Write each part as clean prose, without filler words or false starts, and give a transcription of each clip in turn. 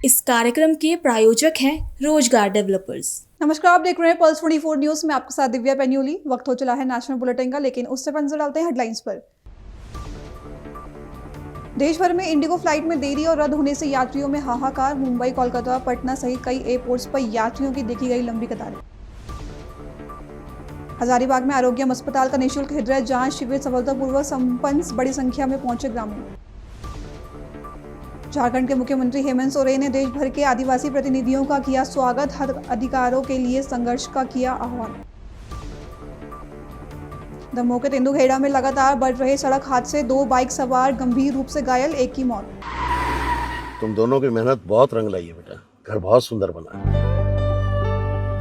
इस कार्यक्रम के प्रायोजक हैं रोजगार डेवलपर्स। नमस्कार, आप देख रहे हैं पल्स 24 न्यूज में आपके साथ दिव्या पेन्यूली। वक्त हो चला है नेशनल बुलेटिन का, लेकिन उससे पहले नजर डालते हैं हेडलाइंस पर। देश भर में इंडिगो फ्लाइट में देरी और रद्द होने से यात्रियों में हाहाकार। मुंबई, कोलकाता, पटना सहित कई एयरपोर्ट्स पर यात्रियों की देखी गई लंबी कतारें। हजारीबाग में आरोग्यम अस्पताल का निःशुल्क हृदय जांच शिविर सफलतापूर्वक संपन्न, बड़ी संख्या में पहुंचे ग्रामीण। झारखंड के मुख्यमंत्री हेमंत सोरेन ने देश भर के आदिवासी प्रतिनिधियों का किया स्वागत, हर अधिकारों के लिए संघर्ष का किया आह्वान। दमोह के तेंदुखेड़ा में लगातार बढ़ रहे सड़क हादसे, 2 बाइक सवार गंभीर रूप से घायल, एक की मौत। तुम दोनों की मेहनत बहुत रंग लाई है बेटा, घर बहुत सुंदर बना है।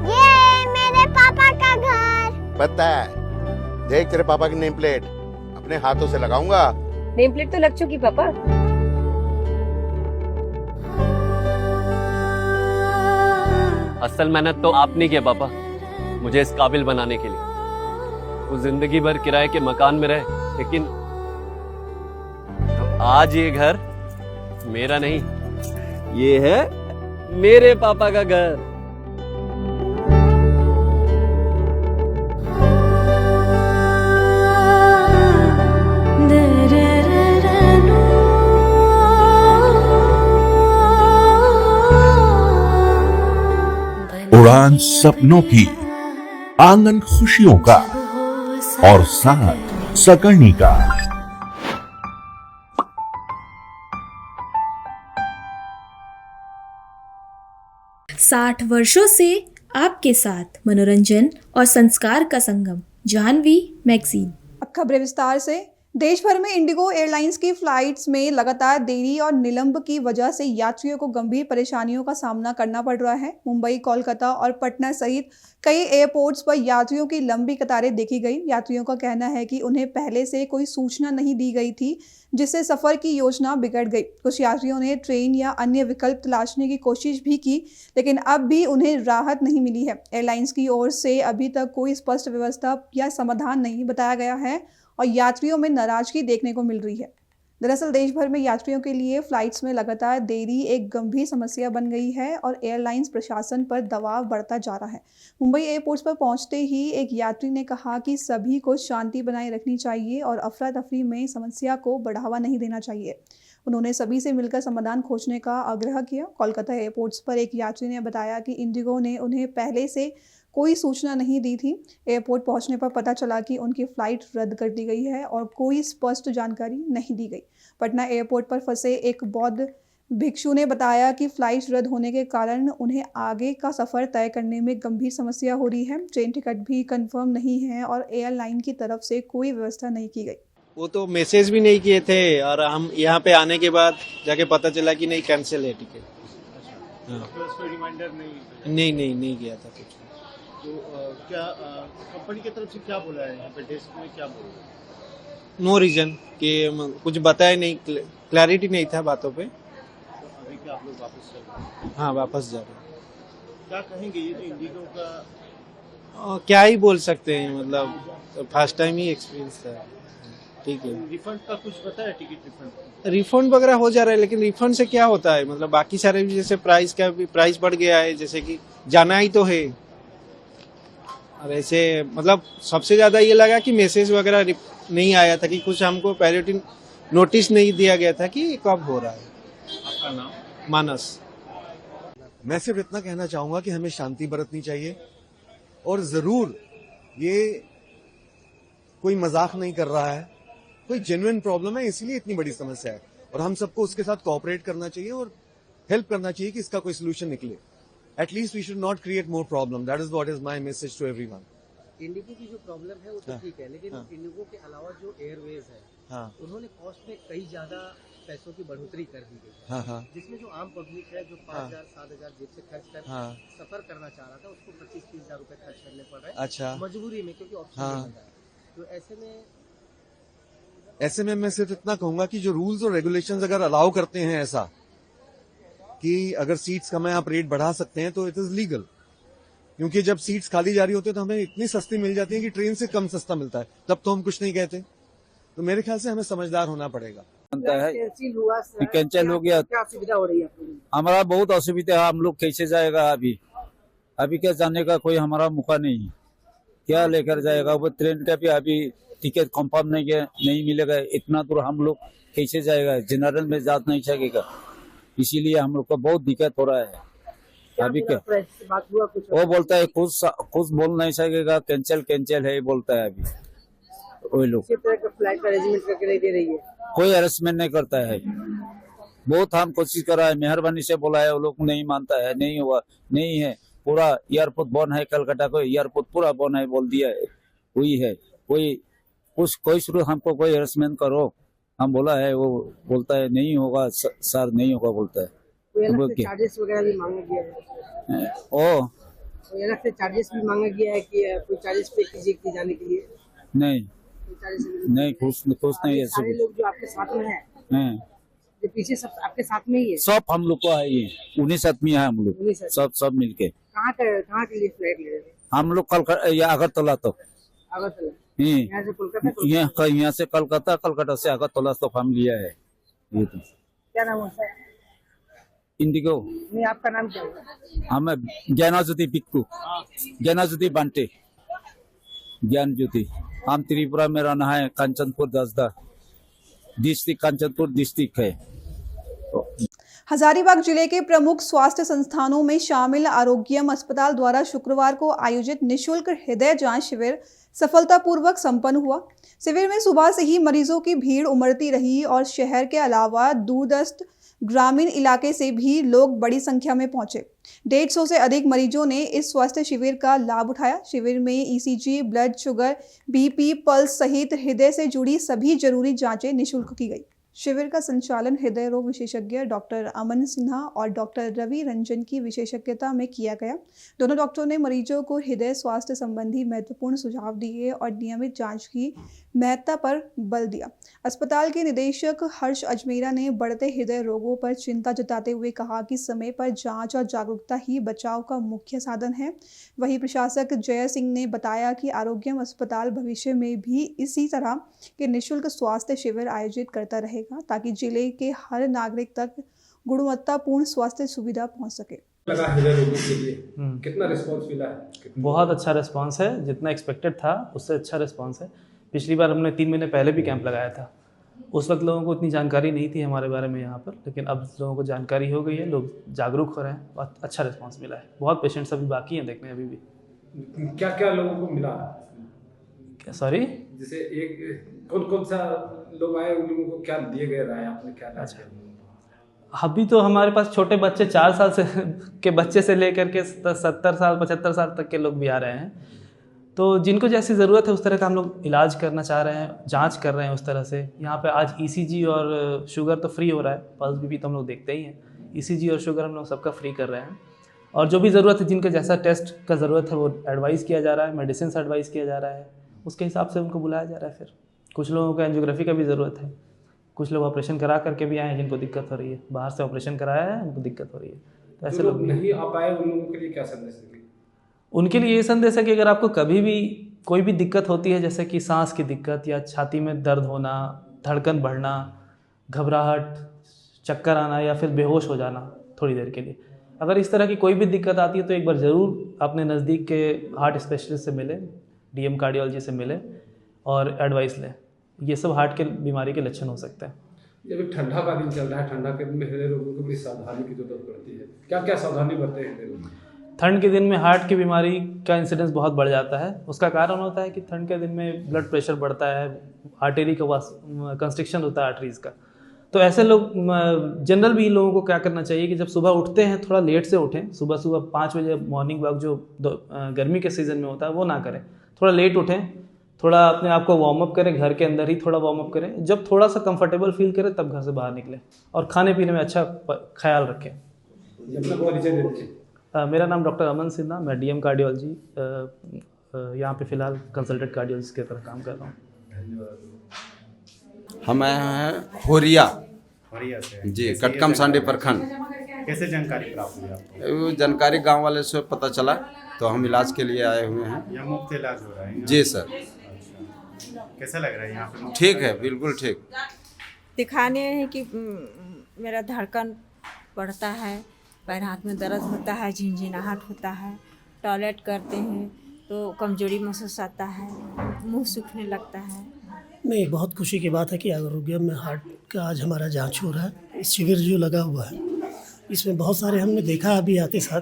ये मेरे पापा का घर। पता है, देख तेरे पापा की नेम प्लेट अपने हाथों से लगाऊंगा। नेम प्लेट तो लग चुकी पापा। असल मेहनत तो आपने की है पापा, मुझे इस काबिल बनाने के लिए। वो जिंदगी भर किराए के मकान में रहे, लेकिन आज ये घर मेरा नहीं, ये है मेरे पापा का घर। उड़ान सपनों की, आंगन खुशियों का और साथ सकर्णी का। साठ वर्षों से आपके साथ मनोरंजन और संस्कार का संगम, जानवी मैगजीन। अब खबरें विस्तार से। देश भर में इंडिगो एयरलाइंस की फ्लाइट्स में लगातार देरी और निलंब की वजह से यात्रियों को गंभीर परेशानियों का सामना करना पड़ रहा है। मुंबई, कोलकाता और पटना सहित कई एयरपोर्ट्स पर यात्रियों की लंबी कतारें देखी गई। यात्रियों का कहना है कि उन्हें पहले से कोई सूचना नहीं दी गई थी, जिससे सफर की योजना बिगड़ गई। कुछ यात्रियों ने ट्रेन या अन्य विकल्प तलाशने की कोशिश भी की, लेकिन अब भी उन्हें राहत नहीं मिली है। एयरलाइंस की ओर से अभी तक कोई स्पष्ट व्यवस्था या समाधान नहीं बताया गया है और यात्रियों में नाराजगी देखने को मिल रही है। दरअसल देश भर में यात्रियों के लिए फ्लाइट्स में लगातार देरी एक गंभीर समस्या बन गई है और एयरलाइंस प्रशासन पर दबाव बढ़ता जा रहा है। मुंबई एयरपोर्ट पर पहुंचते ही एक यात्री ने कहा कि सभी को शांति बनाए रखनी चाहिए और अफरा तफरी में समस्या को बढ़ावा नहीं देना चाहिए। उन्होंने सभी से मिलकर समाधान खोजने का आग्रह किया। कोलकाता एयरपोर्ट पर एक यात्री ने बताया कि इंडिगो ने उन्हें पहले से कोई सूचना नहीं दी थी। एयरपोर्ट पहुंचने पर पता चला कि उनकी फ़्लाइट रद्द कर दी गई है और कोई स्पष्ट जानकारी नहीं दी गई। पटना एयरपोर्ट पर फंसे एक बौद्ध भिक्षु ने बताया कि फ़्लाइट रद्द होने के कारण उन्हें आगे का सफ़र तय करने में गंभीर समस्या हो रही है। ट्रेन टिकट भी कंफर्म नहीं है और एयरलाइन की तरफ से कोई व्यवस्था नहीं की गई। वो तो मैसेज भी नहीं किए थे और हम यहाँ पे आने के बाद जाके पता चला कि नहीं, कैंसिल है टिकट। हाँ। रिमाइंडर नहीं किया था कुछ। तो क्या कंपनी की तरफ से क्या बोला है यहाँ पे, डेस्क में क्या बोला है? नो रीजन कि कुछ बताया नहीं, क्लैरिटी नहीं था बातों पे। तो अभी क्या आप लोग वापस चल रहे हैं? हाँ, वापस जा रहे हैं। क्या कहेंगे, ये तो इंडिगो का क्या ही बोल सकते हैं, मतलब फर्स्ट टाइम ही एक्सपीरियंस था। ठीक है, रिफंड का कुछ पता है? टिकट रिफंड वगैरह हो जा रहा है, लेकिन रिफंड से क्या होता है? मतलब बाकी सारे भी, जैसे प्राइस का भी प्राइस बढ़ गया है, जैसे कि जाना ही तो है। और ऐसे मतलब सबसे ज्यादा ये लगा कि मैसेज वगैरह नहीं आया था, कि कुछ हमको प्रायोरिटी नोटिस नहीं दिया गया था कि कब हो रहा है। आपका नाम? मानस। मैं सिर्फ इतना कहना चाहूंगा कि हमें शांति बरतनी चाहिए और जरूर ये कोई मजाक नहीं कर रहा है, कोई जेन्युइन प्रॉब्लम है, इसीलिए इतनी बड़ी समस्या है और हम सबको उसके साथ कोऑपरेट करना चाहिए और हेल्प करना चाहिए कि इसका कोई सोल्यूशन निकले। At least we should not create more problem. That is what is my message to everyone. Indigo की जो प्रॉब्लम है वो तो ठीक है, लेकिन इंडिगो के अलावा जो एयरवेज है, उन्होंने कॉस्ट में कई ज्यादा पैसों की बढ़ोतरी कर दी गई, जिसमें जो आम पब्लिक है जो 5,000-7,000 जेब से खर्च कर सफर करना चाह रहा था, उसको 25-30 हजार रुपए खर्च करने पड़ रहे हैं। अच्छा, मजबूरी में, क्योंकि ऑप्शन नहीं मिल रहा है। तो ऐसे में मैं सिर्फ इतना कहूंगा कि जो रूल्स और रेगुलेशंस अगर अलाउ करते हैं ऐसा कि अगर सीट्स कम है आप रेट बढ़ा सकते हैं, तो इट इज लीगल। क्योंकि जब सीट्स खाली जा रही होती है तो हमें इतनी सस्ती मिल जाती है कि ट्रेन से कम सस्ता मिलता है, तब तो हम कुछ नहीं कहते। तो मेरे ख्याल से हमें समझदार होना पड़ेगा। कैंसिल हुआ सर, कैंसिल हो गया। क्या सुविधा हो रही है आपको? हमारा बहुत असुविधा है, हम लोग कैसे जाएगा अभी क्या जाने का कोई हमारा मौका नहीं है, क्या लेकर जाएगा। वो ट्रेन का भी अभी टिकट कंफर्म नहीं मिलेगा, इतना दूर हम लोग कैसे जाएगा, जनरल में जा नहीं सकेगा, इसीलिए हम लोग को बहुत दिक्कत हो रहा है। अभी क्या बात हुआ कुछ? वो बोलता है कुछ बोल नहीं सकेगा, कैंसिल है बोलता है। अभी वही लोग किस तरह का फ्लाइट का अरेंजमेंट करके नहीं दे रही है? कोई अरेंजमेंट नहीं करता है। बहुत हम कोशिश कर रहा है, मेहरबानी से बोला है, वो लोग नहीं मानता है, नहीं हुआ, नहीं है। पूरा एयरपोर्ट बंद है, कलकत्ता को एयरपोर्ट पूरा बंद है बोल दिया है। वही है, कोई शुरू हमको कोई अरेंजमेंट करो, हम बोला है, वो बोलता है नहीं होगा सर, नहीं होगा बोलता है। चार्जेस वगैरह भी मांगा गया है? अलग से चार्जेस भी मांगा गया है कि कोई चार्जेस पे कीजिए कि जाने के लिए? नहीं कुछ नहीं है। सारे लोग जो आपके साथ में हैं, जो पीछे सब आपके साथ में ही है? सब हम लोग को है, ये 19 आदमी है हम लोग, सब मिलके। कहाँ के लिए फ्लाइट ले रहे हैं? हम लोग अगरतला तक, यहाँ से कोलकाता, यहाँ से कलकत्ता से अगरतला तक हम लिया है। ये तो क्या नाम होता है? इंडिगो। नहीं, आपका नाम क्या है? हमें ज्ञानज्योति बिक्कू, ज्ञानज्योति बांटे, ज्ञान ज्योति। हम त्रिपुरा में रहना है, कंचनपुर दसदा डिस्ट्रिक्ट, कंचनपुर डिस्ट्रिक्ट है। हजारीबाग जिले के प्रमुख स्वास्थ्य संस्थानों में शामिल आरोग्यम अस्पताल द्वारा शुक्रवार को आयोजित निशुल्क हृदय जांच शिविर सफलतापूर्वक संपन्न हुआ। शिविर में सुबह से ही मरीजों की भीड़ उमड़ती रही और शहर के अलावा दूरदस्त ग्रामीण इलाके से भी लोग बड़ी संख्या में पहुंचे। 150 से अधिक मरीजों ने इस स्वास्थ्य शिविर का लाभ उठाया। शिविर में ECG, blood sugar, BP, pulse सहित हृदय से जुड़ी सभी जरूरी जांचें निःशुल्क की गई। शिविर का संचालन हृदय रोग विशेषज्ञ डॉक्टर अमन सिन्हा और डॉक्टर रवि रंजन की विशेषज्ञता में किया गया। दोनों डॉक्टरों ने मरीजों को हृदय स्वास्थ्य संबंधी महत्वपूर्ण सुझाव दिए और नियमित जांच की महत्ता पर बल दिया। अस्पताल के निदेशक हर्ष अजमेरा ने बढ़ते हृदय रोगों पर चिंता जताते हुए कहा कि समय पर जांच और जागरूकता ही बचाव का मुख्य साधन है। वहीं प्रशासक जय सिंह ने बताया कि आरोग्यम अस्पताल भविष्य में भी इसी तरह के निःशुल्क स्वास्थ्य शिविर आयोजित करता रहेगा ताकि जिले के हर नागरिक तक गुणवत्तापूर्ण स्वास्थ्य सुविधा पहुंच सके। लगा हृदय रोगों के लिए कितना रिस्पांस मिला है? बहुत अच्छा रिस्पांस है, जितना एक्सपेक्टेड था उससे अच्छा रिस्पांस है। पिछली बार हमने 3 महीने पहले भी कैंप लगाया था, उस वक्त लोगों को इतनी जानकारी नहीं थी हमारे बारे में यहाँ पर, लेकिन अब लोगों को जानकारी हो गई है, लोग जागरूक हो रहे हैं, बहुत अच्छा रिस्पांस मिला है। बहुत पेशेंट्स अभी बाकी हैं देखने अभी भी। क्या क्या लोगों को मिला? क्या सॉरी? जैसे एक कौन सा लोग आए, उन लोगों को क्या दिए गए राय, आपने क्या अच्छा? अभी तो हमारे पास छोटे बच्चे 4 साल से के बच्चे से लेकर के 70 साल 75 साल तक के लोग भी आ रहे हैं। तो जिनको जैसी ज़रूरत है उस तरह का हम लोग इलाज करना चाह रहे हैं, जांच कर रहे हैं उस तरह से। यहाँ पे आज ईसीजी और शुगर तो फ्री हो रहा है, पल्स बीपी तो हम लोग देखते ही हैं। ईसीजी और शुगर हम लोग सबका फ्री कर रहे हैं, और जो भी ज़रूरत है, जिनका जैसा टेस्ट का ज़रूरत है वो एडवाइस किया जा रहा है, मेडिसिन एडवाइस किया जा रहा है, उसके हिसाब से उनको बुलाया जा रहा है। फिर कुछ लोगों को एंजियोग्राफी का भी ज़रूरत है, कुछ लोग ऑपरेशन करा करके भी आए हैं जिनको दिक्कत हो रही है, बाहर से ऑपरेशन कराया है उनको दिक्कत हो रही है। तो ऐसे लोग नहीं आ पाए, उन लोगों के लिए क्या संदेश देंगे? उनके लिए ये संदेश है कि अगर आपको कभी भी कोई भी दिक्कत होती है, जैसे कि सांस की दिक्कत या छाती में दर्द होना, धड़कन बढ़ना, घबराहट, चक्कर आना या फिर बेहोश हो जाना थोड़ी देर के लिए, अगर इस तरह की कोई भी दिक्कत आती है तो एक बार ज़रूर अपने नज़दीक के हार्ट स्पेशलिस्ट से मिलें, डीएम कार्डियोलॉजी से मिलें और एडवाइस लें। ये सब हार्ट के बीमारी के लक्षण हो सकते हैं। जब ठंडा का दिन चल रहा है, ठंडा के दिन में हृदय रोगों को भी सावधानी की जरूरत पड़ती है, क्या क्या सावधानी बरते हैं हृदय रोग? ठंड के दिन में हार्ट की बीमारी का इंसिडेंस बहुत बढ़ जाता है। उसका कारण होता है कि ठंड के दिन में ब्लड प्रेशर बढ़ता है, आर्टरी का कंस्ट्रिक्शन होता है आर्टरीज़ का। तो ऐसे लोग, जनरल भी लोगों को क्या करना चाहिए कि जब सुबह उठते हैं थोड़ा लेट से उठें। सुबह 5 बजे मॉर्निंग वॉक जो गर्मी के सीज़न में होता है वो ना करें, थोड़ा लेट उठें, थोड़ा अपने आप को वार्म अप करें, घर के अंदर ही थोड़ा वार्म अप करें। जब थोड़ा सा कंफर्टेबल फील करें तब घर से बाहर निकलें, और खाने पीने में अच्छा ख्याल रखें। अपना परिचय दे दीजिए। मेरा नाम डॉक्टर अमन सिन्हा, मैं डीएम कार्डियोलॉजी यहाँ पे फ़िलहाल कंसल्टेंट कार्डियोलॉजिस्ट की तरह काम कर रहा हूँ। हम आए हैं होरिया से जी, कटकम सांडी प्रखंड। कैसे जानकारी प्राप्त हुई आपको? जानकारी गांव वाले से पता चला तो हम इलाज के लिए आए हुए हैं। यहाँ मुफ्त इलाज हो रहा है? जी सर। अच्छा। कैसा लग रहा है यहाँ पे? ठीक है, बिल्कुल ठीक। दिखाने हैं कि मेरा धड़कन बढ़ता है, पैर हाथ में दर्द होता है, झिनझिनाहट होता है, टॉयलेट करते हैं तो कमजोरी महसूस आता है, मुंह सूखने लगता है। नहीं, बहुत खुशी की बात है कि आरोग्य में हार्ट का आज हमारा जांच हो रहा है। शिविर जो लगा हुआ है इसमें बहुत सारे हमने देखा अभी आते साथ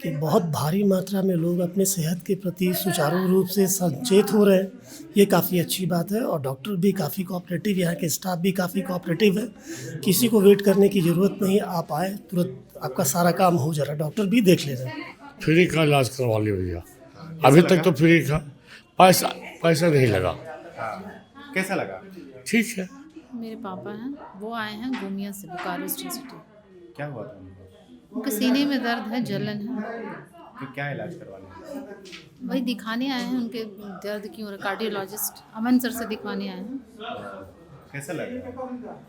कि बहुत भारी मात्रा में लोग अपने सेहत के प्रति सुचारू रूप से सचेत हो रहे हैं। ये काफ़ी अच्छी बात है और डॉक्टर भी काफ़ी कोऑपरेटिव, यहाँ के स्टाफ भी काफ़ी कोऑपरेटिव है। किसी को वेट करने की ज़रूरत नहीं, आप आए तुरंत आपका सारा काम हो जा रहा है, डॉक्टर भी देख ले रहे हैं। फ्री का इलाज करवा लिया भैया, अभी तक तो फ्री का पैसा नहीं लगा। कैसा लगा? ठीक है। मेरे पापा हैं, वो आए हैं गोमिया से, बोकारो सिटी। क्या हुआ था उनको? उनके सीने में दर्द है, जलन है। तो क्या इलाज करवाने? वही दिखाने आए हैं, उनके दर्द की और कार्डियोलॉजिस्ट अमन सर से दिखवाने आए हैं। कैसा लगा?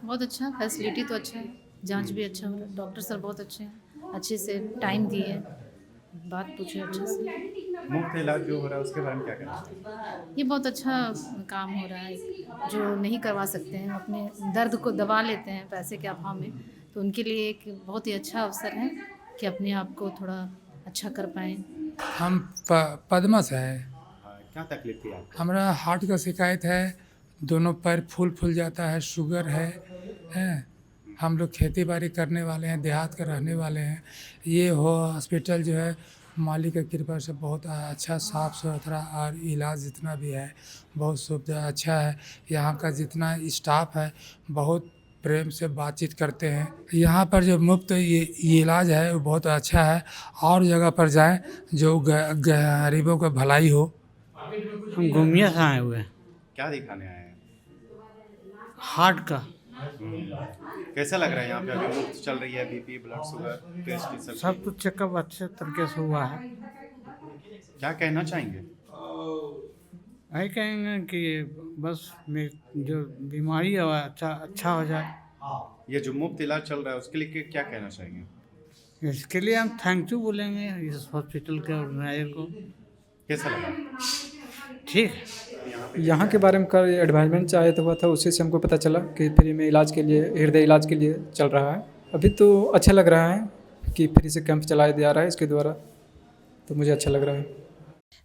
बहुत अच्छा, फैसिलिटी तो अच्छा है, जांच भी अच्छा हो रहा है, डॉक्टर सर बहुत अच्छे हैं, अच्छे से टाइम दिए, बात पूछे अच्छे से। मुफ्त इलाज जो हो रहा है उसके बारे में क्या कहना? ये बहुत अच्छा काम हो रहा है। जो नहीं करवा सकते हैं अपने दर्द को दबा लेते हैं पैसे के अभाव में, तो उनके लिए एक बहुत ही अच्छा अवसर है कि अपने आप को थोड़ा अच्छा कर पाएँ। हम पद्मा से है। क्या तकलीफ थी आपको? हमारा हार्ट का शिकायत है, दोनों पैर फूल जाता है, शुगर है। हम लोग खेती बाड़ी करने वाले हैं, देहात के रहने वाले हैं। ये हॉस्पिटल जो है मालिक की कृपा से बहुत अच्छा, साफ़ सुथरा और इलाज जितना भी है बहुत सुविधा अच्छा है। यहाँ का जितना स्टाफ है बहुत प्रेम से बातचीत करते हैं। यहाँ पर जो मुफ्त ये इलाज है वो बहुत अच्छा है। और जगह पर जाएं जो गरीबों का भलाई हो। हम गोमिया से आए हुए हैं। क्या दिखाने आए हैं? हार्ट का। कैसा लग रहा है यहाँ पे? अभी मुफ्त चल रही है, बीपी, ब्लड शुगर टेस्ट सब कुछ चेकअप अच्छे तरीके से हुआ है। क्या कहना चाहेंगे? यही कहेंगे कि बस जो बीमारी है अच्छा हो जाए। ये जो मुफ्त इलाज चल रहा है उसके लिए क्या कहना चाहेंगे? इसके लिए हम थैंक यू बोलेंगे इस हॉस्पिटल के मैनेजर को। कैसा लगा? ठीक। यहाँ के बारे में कल एडवर्टाइजमेंट चाहे तो हुआ था, उसी से हमको पता चला कि फ्री में इलाज के लिए, हृदय इलाज के लिए चल रहा है। अभी तो अच्छा लग रहा है कि फ्री से कैंप चलाया जा रहा है इसके द्वारा, तो मुझे अच्छा लग रहा है।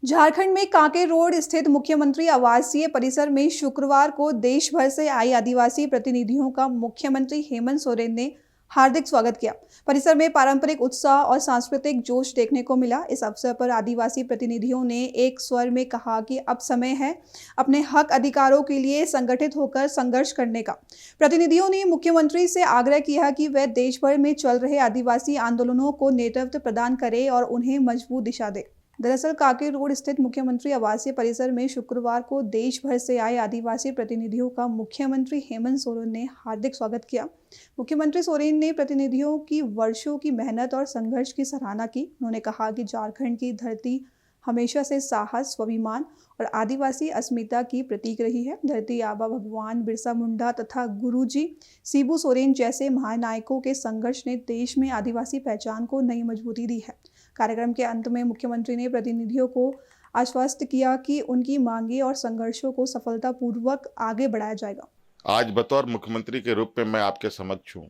झारखंड में कांके रोड स्थित मुख्यमंत्री आवासीय परिसर में शुक्रवार को देश भर से आई आदिवासी प्रतिनिधियों का मुख्यमंत्री हेमंत सोरेन ने हार्दिक स्वागत किया। परिसर में पारंपरिक उत्साह और सांस्कृतिक जोश देखने को मिला। इस अवसर पर आदिवासी प्रतिनिधियों ने एक स्वर में कहा कि अब समय है अपने हक अधिकारों के लिए संगठित होकर संघर्ष करने का। प्रतिनिधियों ने मुख्यमंत्री से आग्रह किया कि वह देश भर में चल रहे आदिवासी आंदोलनों को नेतृत्व प्रदान करे और उन्हें मजबूत दिशा दे। दरअसल कांके रोड स्थित मुख्यमंत्री आवासीय परिसर में शुक्रवार को देश भर से आए आदिवासी प्रतिनिधियों का मुख्यमंत्री हेमंत सोरेन ने हार्दिक स्वागत किया। मुख्यमंत्री सोरेन ने प्रतिनिधियों की वर्षों की मेहनत और संघर्ष की सराहना की। उन्होंने कहा कि झारखंड की धरती हमेशा से साहस, स्वाभिमान और आदिवासी अस्मिता की प्रतीक रही है। धरती आबा भगवान बिरसा मुंडा तथा गुरुजी शिबू सोरेन जैसे महानायकों के संघर्ष ने देश में आदिवासी पहचान को नई मजबूती दी है। कार्यक्रम के अंत में मुख्यमंत्री ने प्रतिनिधियों को आश्वस्त किया कि उनकी मांगे और संघर्षों को सफलतापूर्वक आगे बढ़ाया जाएगा। आज बतौर मुख्यमंत्री के रूप में मैं आपके समक्ष हूं।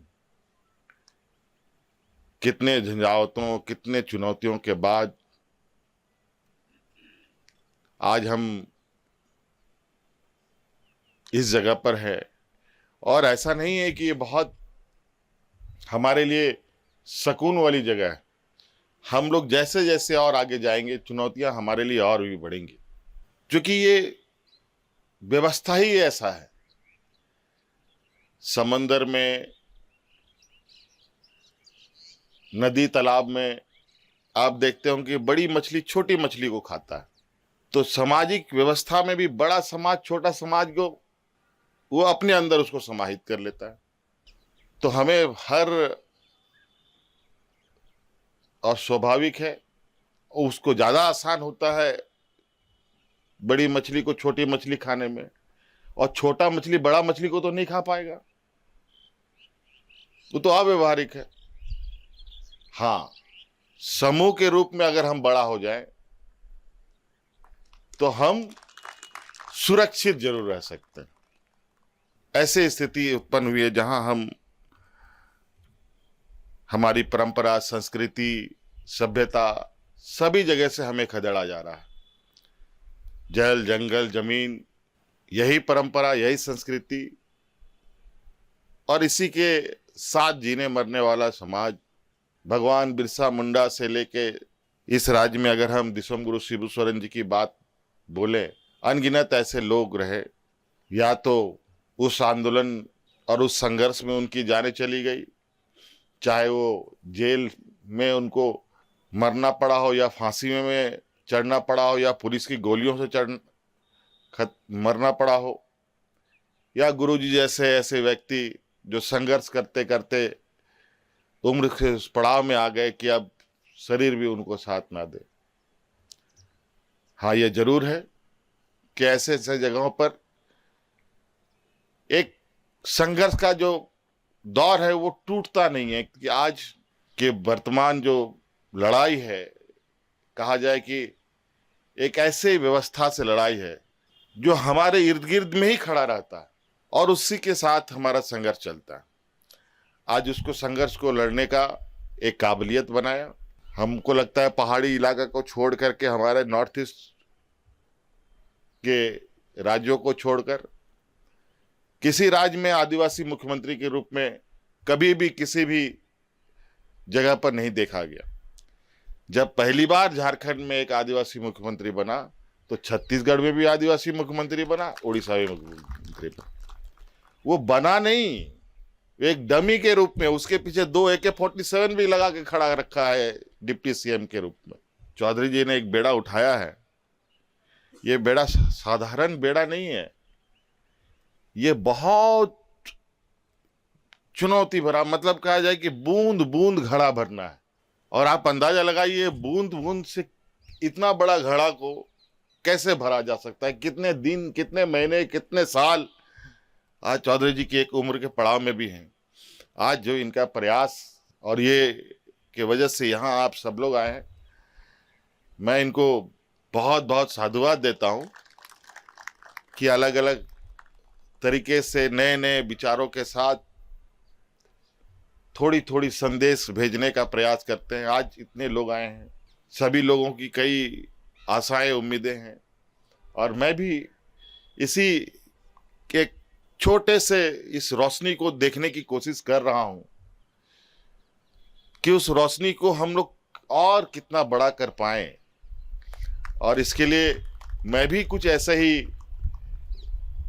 कितने झंझावातों, कितने चुनौतियों के बाद आज हम इस जगह पर है। और ऐसा नहीं है कि ये बहुत हमारे लिए सुकून वाली जगह है। हम लोग जैसे जैसे और आगे जाएंगे चुनौतियां हमारे लिए और भी बढ़ेंगी, क्योंकि ये व्यवस्था ही ऐसा है। समंदर में, नदी तालाब में आप देखते हो कि बड़ी मछली छोटी मछली को खाता है, तो सामाजिक व्यवस्था में भी बड़ा समाज छोटा समाज को वो अपने अंदर उसको समाहित कर लेता है। तो हमें हर और स्वाभाविक है, उसको ज़्यादा आसान होता है बड़ी मछली को छोटी मछली खाने में, और छोटा मछली बड़ा मछली को तो नहीं खा पाएगा, वो तो अव्यवहारिक है। हाँ, समूह के रूप में अगर हम बड़ा हो जाएं तो हम सुरक्षित जरूर रह सकते हैं। ऐसी स्थिति उत्पन्न हुई है जहां हमारी परंपरा, संस्कृति, सभ्यता सभी जगह से हमें खदेड़ा जा रहा है। जल, जंगल, जमीन, यही परंपरा, यही संस्कृति और इसी के साथ जीने मरने वाला समाज, भगवान बिरसा मुंडा से लेके इस राज्य में अगर हम दिसोम गुरु शिबू सोरेन जी की बात बोले, अनगिनत ऐसे लोग रहे, या तो उस आंदोलन और उस संघर्ष में उनकी जानें चली गई, चाहे वो जेल में उनको मरना पड़ा हो या फांसी में चढ़ना पड़ा हो या पुलिस की गोलियों से मरना पड़ा हो, या गुरुजी जैसे ऐसे व्यक्ति जो संघर्ष करते करते उम्र के उस पड़ाव में आ गए कि अब शरीर भी उनको साथ ना दे। हाँ, ये जरूर है कि ऐसे ऐसे जगहों पर एक संघर्ष का जो दौर है वो टूटता नहीं है, कि आज के वर्तमान जो लड़ाई है, कहा जाए कि एक ऐसे व्यवस्था से लड़ाई है जो हमारे इर्द गिर्द में ही खड़ा रहता है और उसी के साथ हमारा संघर्ष चलता है। आज उसको संघर्ष को लड़ने का एक काबिलियत बनाया। हमको लगता है पहाड़ी इलाका को छोड़ करके, हमारे नॉर्थ ईस्ट के राज्यों को छोड़कर किसी राज्य में आदिवासी मुख्यमंत्री के रूप में कभी भी किसी भी जगह पर नहीं देखा गया। जब पहली बार झारखंड में एक आदिवासी मुख्यमंत्री बना तो छत्तीसगढ़ में भी आदिवासी मुख्यमंत्री बना, उड़ीसा में मुख्यमंत्री बना। वो बना नहीं, एक डमी के रूप में, उसके पीछे 2 AK-47 भी लगा के खड़ा रखा है डिप्टी सीएम के रूप में। चौधरी जी ने एक बेड़ा उठाया है। ये बेड़ा साधारण बेड़ा नहीं है, ये बहुत चुनौती भरा, मतलब कहा जाए कि बूंद बूंद घड़ा भरना है। और आप अंदाजा लगाइए बूंद बूंद से इतना बड़ा घड़ा को कैसे भरा जा सकता है, कितने दिन, कितने महीने, कितने साल आज चौधरी जी की एक उम्र के पड़ाव में भी हैं। आज जो इनका प्रयास और ये के वजह से यहाँ आप सब लोग आए हैं, मैं इनको बहुत बहुत साधुवाद देता हूँ कि अलग अलग तरीके से नए नए विचारों के साथ थोड़ी थोड़ी संदेश भेजने का प्रयास करते हैं। आज इतने लोग आए हैं, सभी लोगों की कई आशाएं, उम्मीदें हैं, और मैं भी इसी के छोटे से इस रोशनी को देखने की कोशिश कर रहा हूं कि उस रोशनी को हम लोग और कितना बड़ा कर पाएं। और इसके लिए मैं भी कुछ ऐसे ही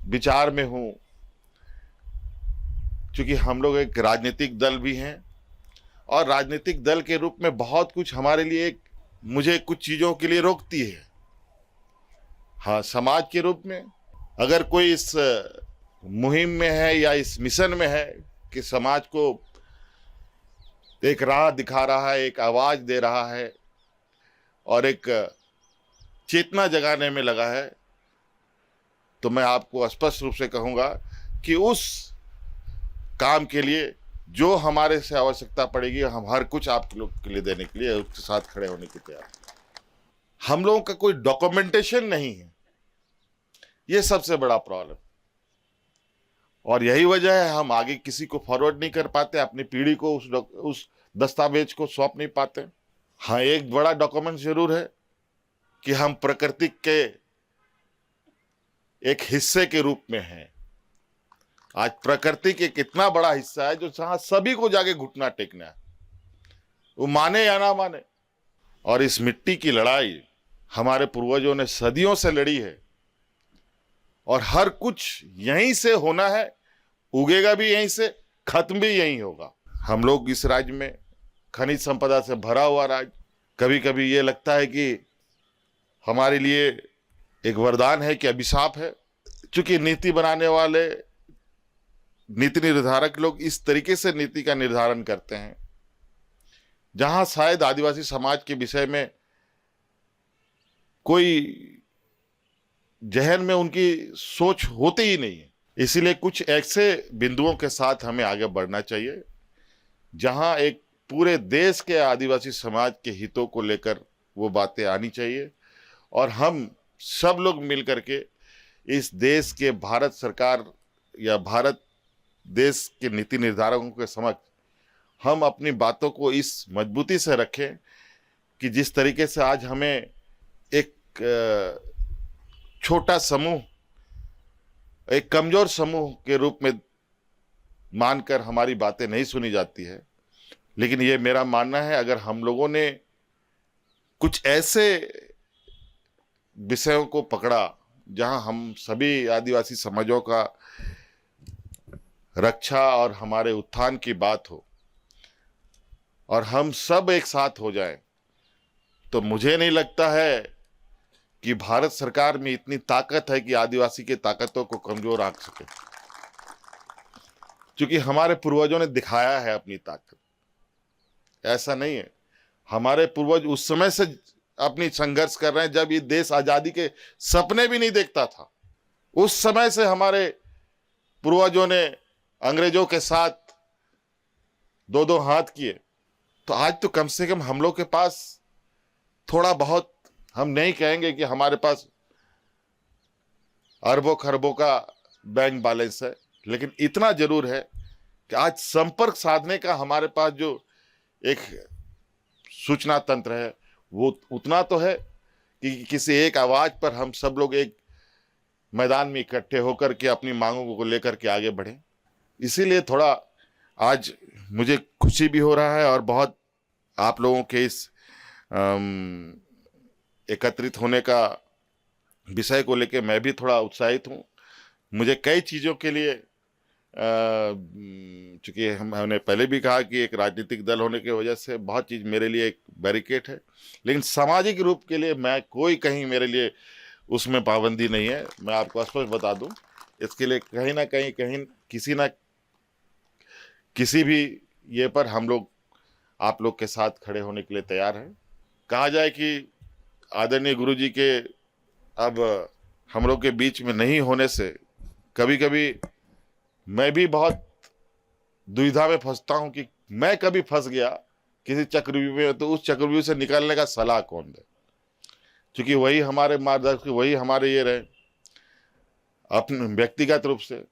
विचार में हूं, क्योंकि हम लोग एक राजनीतिक दल भी हैं और राजनीतिक दल के रूप में बहुत कुछ हमारे लिए मुझे कुछ चीज़ों के लिए रोकती है। हाँ, समाज के रूप में अगर कोई इस मुहिम में है या इस मिशन में है कि समाज को एक राह दिखा रहा है, एक आवाज़ दे रहा है और एक चेतना जगाने में लगा है, तो मैं आपको स्पष्ट रूप से कहूँगा कि उस काम के लिए जो हमारे से आवश्यकता पड़ेगी, हम हर कुछ आप लोग के लिए देने के लिए उसके साथ खड़े होने की तैयार हैं। हम लोगों का कोई डॉक्यूमेंटेशन नहीं है, ये सबसे बड़ा प्रॉब्लम, और यही वजह है हम आगे किसी को फॉरवर्ड नहीं कर पाते, अपनी पीढ़ी को उस दस्तावेज को सौंप नहीं पाते। हाँ, एक बड़ा डॉक्यूमेंट जरूर है कि हम प्रकृति के एक हिस्से के रूप में हैं। आज प्रकृति के कितना बड़ा हिस्सा है जो जहां सभी को जाके घुटना टेकना है, वो माने या ना माने। और इस मिट्टी की लड़ाई हमारे पूर्वजों ने सदियों से लड़ी है और हर कुछ यहीं से होना है, उगेगा भी यहीं से, खत्म भी यहीं होगा। हम लोग इस राज्य में खनिज संपदा से भरा हुआ राज्य, कभी कभी ये लगता है कि हमारे लिए एक वरदान है कि अभिशाप है, क्योंकि नीति बनाने वाले नीति निर्धारक लोग इस तरीके से नीति का निर्धारण करते हैं जहां शायद आदिवासी समाज के विषय में कोई जहन में उनकी सोच होती ही नहीं है। इसीलिए कुछ ऐसे बिंदुओं के साथ हमें आगे बढ़ना चाहिए जहां एक पूरे देश के आदिवासी समाज के हितों को लेकर वो बातें आनी चाहिए और हम सब लोग मिल करके इस देश के भारत सरकार या भारत देश के नीति निर्धारकों के समक्ष हम अपनी बातों को इस मजबूती से रखें कि जिस तरीके से आज हमें एक छोटा समूह, एक कमजोर समूह के रूप में मानकर हमारी बातें नहीं सुनी जाती है, लेकिन ये मेरा मानना है अगर हम लोगों ने कुछ ऐसे विषयों को पकड़ा जहां हम सभी आदिवासी समाजों का रक्षा और हमारे उत्थान की बात हो और हम सब एक साथ हो जाएं, तो मुझे नहीं लगता है कि भारत सरकार में इतनी ताकत है कि आदिवासी की ताकतों को कमजोर आंक सके, क्योंकि हमारे पूर्वजों ने दिखाया है अपनी ताकत। ऐसा नहीं है, हमारे पूर्वज उस समय से अपनी संघर्ष कर रहे हैं जब ये देश आजादी के सपने भी नहीं देखता था। उस समय से हमारे पूर्वजों ने अंग्रेजों के साथ दो दो हाथ किए। तो आज तो कम से कम हम लोग के पास थोड़ा बहुत, हम नहीं कहेंगे कि हमारे पास अरबों खरबों का बैंक बैलेंस है, लेकिन इतना जरूर है कि आज संपर्क साधने का हमारे पास जो एक सूचना तंत्र है वो उतना तो है कि किसी एक आवाज पर हम सब लोग एक मैदान में इकट्ठे होकर के अपनी मांगों को लेकर के आगे बढ़े। इसीलिए थोड़ा आज मुझे खुशी भी हो रहा है और बहुत आप लोगों के इस एकत्रित होने का विषय को लेकर मैं भी थोड़ा उत्साहित हूँ। मुझे कई चीज़ों के लिए चूँकि हमने पहले भी कहा कि एक राजनीतिक दल होने की वजह से बहुत चीज़ मेरे लिए एक बैरिकेड है, लेकिन सामाजिक रूप के लिए मैं कोई कहीं मेरे लिए उसमें पाबंदी नहीं है। मैं आपको स्पष्ट बता दूं, इसके लिए कहीं ना कहीं किसी भी ये पर हम लोग आप लोग के साथ खड़े होने के लिए तैयार हैं। कहा जाए कि आदरणीय गुरुजी के अब हम लोग के बीच में नहीं होने से कभी कभी मैं भी बहुत दुविधा में फंसता हूं कि मैं कभी फंस गया किसी चक्रव्यूह में, तो उस चक्रव्यूह से निकलने का सलाह कौन दे, क्योंकि वही हमारे मार्गदर्शक, वही हमारे ये रहे अपने व्यक्तिगत रूप से,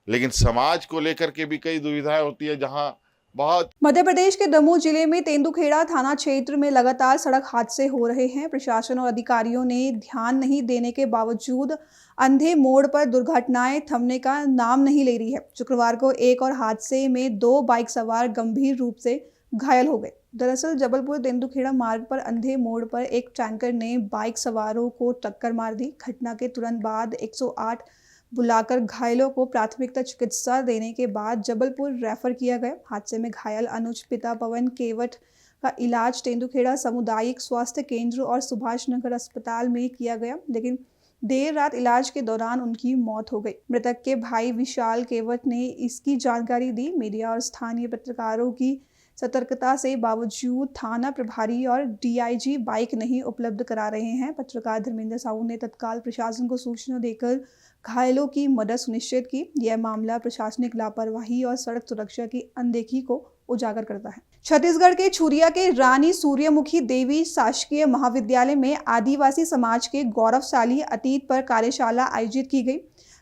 लेकिन समाज को लेकर के भी कई दुविधाएं होती है जहां बहुत। मध्य प्रदेश के दमोह जिले में तेंदुखेड़ा थाना क्षेत्र में लगातार सड़क हादसे हो रहे हैं। प्रशासन और अधिकारियों ने ध्यान नहीं देने के बावजूद अंधे मोड़ पर दुर्घटनाएं थमने का नाम नहीं ले रही है। शुक्रवार को एक और हादसे में 2 बाइक सवार गंभीर रूप से घायल हो गए। दरअसल जबलपुर तेंदुखेड़ा मार्ग पर अंधे मोड़ पर एक टैंकर ने बाइक सवारों को टक्कर मार दी। घटना के तुरंत बाद 108 बुलाकर घायलों को प्राथमिकता चिकित्सा देने के बाद जबलपुर रेफर किया गया। हादसे में घायल अनुज पिता पवन केवट का इलाज तेंदुखेड़ा सामुदायिक स्वास्थ्य केंद्र और सुभाष नगर अस्पताल में किया गया, लेकिन देर रात इलाज के दौरान उनकी मौत हो गई। मृतक के भाई विशाल केवट ने इसकी जानकारी दी। मीडिया और स्थानीय पत्रकारों की सतर्कता से बावजूद थाना प्रभारी और डीआईजी बाइक नहीं उपलब्ध करा रहे हैं। पत्रकार धर्मेंद्र साहू ने तत्काल प्रशासन को सूचना देकर घायलों की मदद सुनिश्चित की। यह मामला प्रशासनिक लापरवाही और सड़क सुरक्षा की अनदेखी को उजागर करता है। छत्तीसगढ़ के छुरिया के रानी सूर्यमुखी देवी शासकीय महाविद्यालय में आदिवासी समाज के गौरवशाली अतीत पर कार्यशाला आयोजित की गई।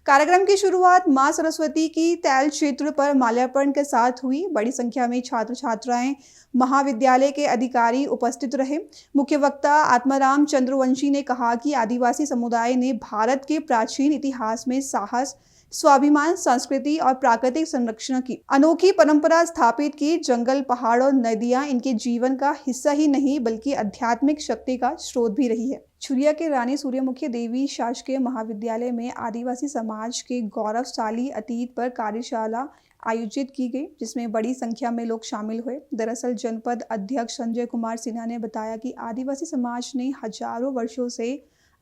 कार्यक्रम की शुरुआत मां सरस्वती की तैल क्षेत्र पर माल्यार्पण के साथ हुई। बड़ी संख्या में छात्र छात्राएं, महाविद्यालय के अधिकारी उपस्थित रहे। मुख्य वक्ता आत्माराम चंद्रवंशी ने कहा कि आदिवासी समुदाय ने भारत के प्राचीन इतिहास में साहस, स्वाभिमान, संस्कृति और प्राकृतिक संरक्षण की अनोखी परंपरा स्थापित की। जंगल, पहाड़ और नदियां इनके जीवन का हिस्सा ही नहीं बल्कि आध्यात्मिक शक्ति का स्रोत भी रही है। छुरिया के रानी सूर्यमुखी देवी शासकीय महाविद्यालय में आदिवासी समाज के गौरवशाली अतीत पर कार्यशाला आयोजित की गई, जिसमें बड़ी संख्या में लोग शामिल हुए। दरअसल जनपद अध्यक्ष संजय कुमार सिन्हा ने बताया कि आदिवासी समाज ने हजारों वर्षों से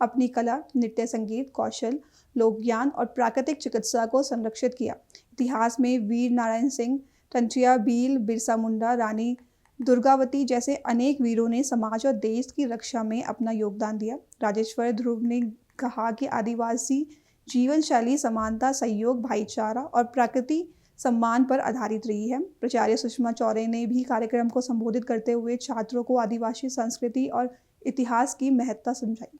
अपनी कला, नृत्य, संगीत, कौशल, लोक ज्ञान और प्राकृतिक चिकित्सा को संरक्षित किया। इतिहास में वीर नारायण सिंह, टंटिया भील, बिरसा मुंडा, रानी दुर्गावती जैसे अनेक वीरों ने समाज और देश की रक्षा में अपना योगदान दिया। राजेश्वर ध्रुव ने कहा कि आदिवासी जीवन शैली समानता, सहयोग, भाईचारा और प्रकृति सम्मान पर आधारित रही है। प्राचार्य सुषमा चौरे ने भी कार्यक्रम को संबोधित करते हुए छात्रों को आदिवासी संस्कृति और इतिहास की महत्ता समझाई।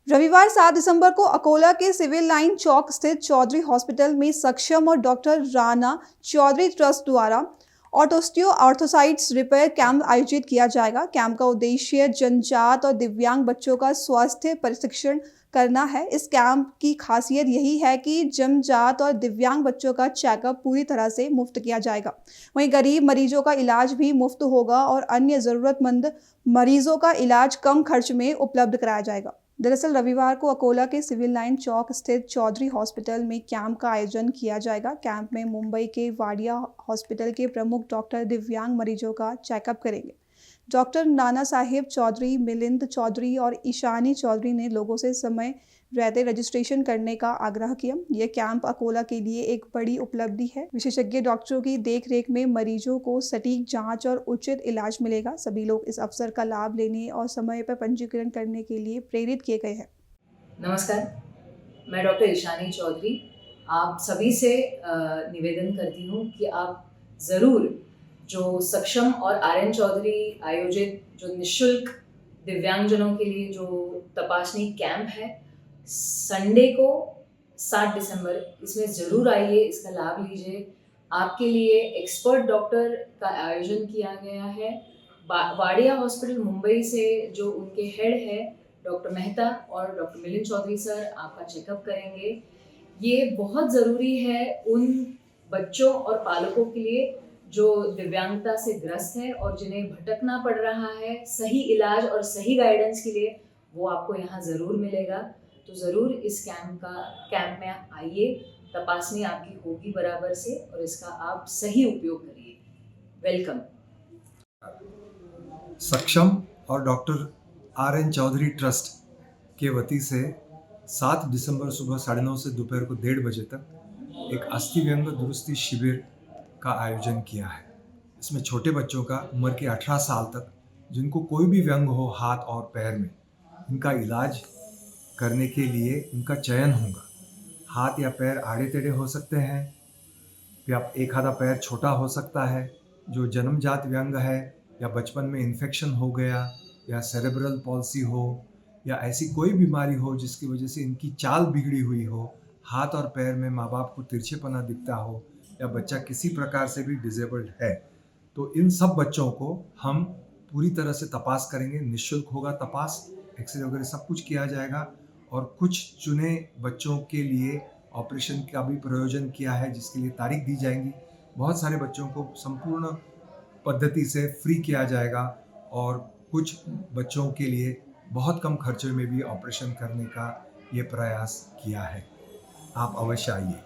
रविवार 7 दिसंबर को अकोला के सिविल लाइन चौक स्थित चौधरी हॉस्पिटल में सक्षम और डॉक्टर राणा चौधरी ट्रस्ट द्वारा ऑर्थोसाइट्स रिपेयर कैंप आयोजित किया जाएगा। कैंप का उद्देश्य जनजात और दिव्यांग बच्चों का स्वास्थ्य प्रशिक्षण करना है। इस कैंप की खासियत यही है कि जनजात और दिव्यांग बच्चों का चेकअप पूरी तरह से मुफ्त किया जाएगा। वहीं गरीब मरीजों का इलाज भी मुफ्त होगा और अन्य ज़रूरतमंद मरीजों का इलाज कम खर्च में उपलब्ध कराया जाएगा। दरअसल रविवार को अकोला के सिविल लाइन चौक स्थित चौधरी हॉस्पिटल में कैंप का आयोजन किया जाएगा। कैंप में मुंबई के वाडिया हॉस्पिटल के प्रमुख डॉक्टर दिव्यांग मरीजों का चेकअप करेंगे। डॉक्टर नाना साहिब चौधरी, मिलिंद चौधरी और ईशानी चौधरी ने लोगों से समय रहते रजिस्ट्रेशन करने का आग्रह किया। यह कैंप अकोला के लिए एक बड़ी उपलब्धि है। विशेषज्ञ डॉक्टरों की देखरेख में मरीजों को सटीक जांच और उचित इलाज मिलेगा। सभी लोग इस अवसर का लाभ लेने और समय पर पंजीकरण करने के लिए प्रेरित किए गए हैं। नमस्कार, मैं डॉक्टर ईशानी चौधरी आप सभी से निवेदन करती हूँ कि आप ज़रूर जो सक्षम और आर्यन चौधरी आयोजित जो निःशुल्क दिव्यांगजनों के लिए जो तपासनी कैंप है संडे को 7 दिसंबर, इसमें ज़रूर आइए, इसका लाभ लीजिए। आपके लिए एक्सपर्ट डॉक्टर का आयोजन किया गया है। वाडिया हॉस्पिटल मुंबई से जो उनके हेड है डॉक्टर मेहता और डॉक्टर मिलिंद चौधरी सर आपका चेकअप करेंगे। ये बहुत ज़रूरी है उन बच्चों और पालकों के लिए जो दिव्यांगता से ग्रस्त है और जिन्हें भटकना पड़ रहा है। सही इलाज और सही गाइडेंस के लिए वो आपको यहाँ ज़रूर मिलेगा। तो ज़रूर इस कैंप में आप आइए, तपासनी आपकी होगी बराबर से और इसका आप सही उपयोग करिए। वेलकम। सक्षम और डॉक्टर आर्यन चौधरी ट्रस्ट के वती से 7 दिसंबर सुबह 9:30 से दोपहर को 1:30 बजे तक एक अस्थि व्यंग दुरुस्ती शिविर का आयोजन किया है। इसमें छोटे बच्चों का उम्र के 18 साल तक जिनको कोई भी व्यंग हो हाथ और पैर में, इनका इलाज करने के लिए इनका चयन होगा। हाथ या पैर आड़े टेढ़े हो सकते हैं या एक आधा पैर छोटा हो सकता है। जो जन्मजात व्यंग है या बचपन में इन्फेक्शन हो गया या सेरेब्रल पॉल्सी हो या ऐसी कोई बीमारी हो जिसकी वजह से इनकी चाल बिगड़ी हुई हो, हाथ और पैर में माँ बाप को तिरछेपना दिखता हो या बच्चा किसी प्रकार से भी डिसेबल्ड है, तो इन सब बच्चों को हम पूरी तरह से तपास करेंगे। निःशुल्क होगा तपास, एक्सरे वगैरह सब कुछ किया जाएगा और कुछ चुने बच्चों के लिए ऑपरेशन का भी प्रयोजन किया है जिसके लिए तारीख दी जाएंगी। बहुत सारे बच्चों को संपूर्ण पद्धति से फ्री किया जाएगा और कुछ बच्चों के लिए बहुत कम खर्चे में भी ऑपरेशन करने का ये प्रयास किया है। आप अवश्य आइए।